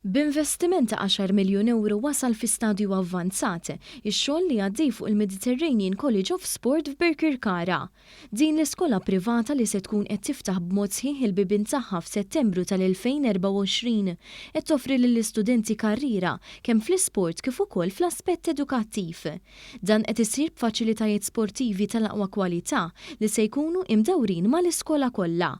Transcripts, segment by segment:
B'investiment ta' 10 miljun euro wasal fi stadju avvanzat ix-xogħol li għaddej fuq il-Mediterranean College of Sport f'Birkirkara. Din l-iskola privata li se tkun qed tiftaħ b'mod sħiħ il-bibien tagħha f'Settembru tal-2024 qed toffri lill-istudenti karriera kemm fl-isport kif ukoll fl-aspett edukattiv. Dan qed isir b'faċilitajiet sportivi tal-aqwa kwalità li se jkunu imdewrin mal-iskola kollha.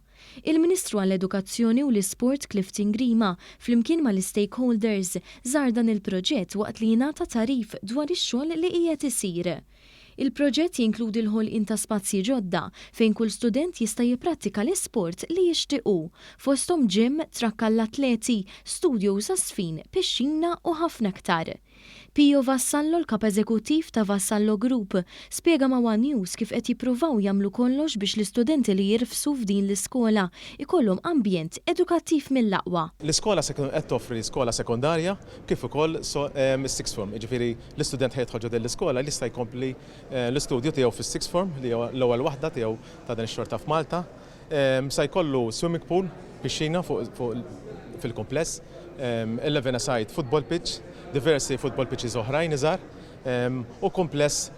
Il-Ministru għall-Edukazzjoni u l-Isport Clifton Grima flimkien mal-stakeholders żar dan il-proġett waqt li jingħata tarif dwar ix-xogħol li qiegħed isir. Il-proġett jinkludi l-ħolqien ta' spazji ġodda fejn kull student jista' jipprattika l-isport li jixtiequ, fosthom ġim, trakk għall-atleti, studju sasfin, pixxina u ħafna aktar. Pio Vassallo, l-kap eżekuttiv ta' Vassallo Group, spjega ma' One News kif qed jippruvaw jagħmlu kollox biex l-istudenti li jirfsu f'din l-iskola ikollhom ambjent edukattiv mill-aqwa. L-iskola qed toffri skola sekondarja kif ukoll sixth form, jiġifieri l-istudent ħejtħol ġodda l-iskola li jista' jkompli l-istudju tiegħu fis-sixth form li huwa l-ewwel waħda tiegħu ta' dan ix-xorta f'Malta. Se jkollu swimming pool, pixxina fil-kompless, 11-a-side football pitch, diversi football pitches oħrajn iżgħar u kompless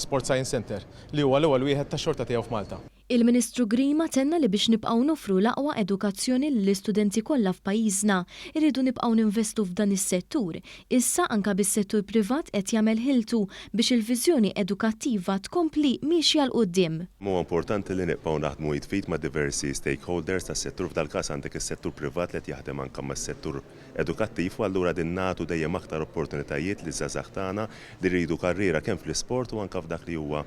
Sport Science Center li huwa l-ewwel wieħed tax-xorta tiegħu f'Malta. Il-Ministru Grima tenna li biex nibqgħu nofru l-aqwa edukazzjoni lill-istudenti kollha f'pajjiżna irridu nibqgħu ninvestu f'dan is-settur. Issa anke bis-settur privat qed jagħmel ħiltu biex il-viżjoni edukattiva tkompli mixja l quddiem. Huwa importanti li nibqgħu naħdmu jitfit ma' diversi stakeholders tas-settur f'dal-każ għandek is-settur privat li qed jaħdem anke mas-settur edukattiv u allura din nagħtu dejjem aktar opportunitajiet li żgħażagħ tagħna li jridu karriera kemm fl-isport u anke f'dak li huwa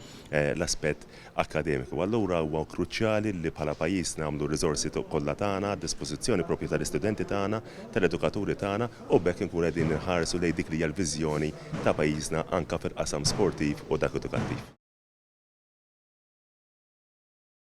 l-aspett akademiku. Allura huwa kruċjali li bħala pajjiż nagħmlu riżorsi kollha tagħna a dispożizzjoni proprju tal-istudenti tagħna, tal-edukaturi tagħna u bekk inkunu qegħdin inħarsu lejn dik li hija l-viżjoni ta' pajjiżna anke fil-qasam sportiv u dak edukattiv.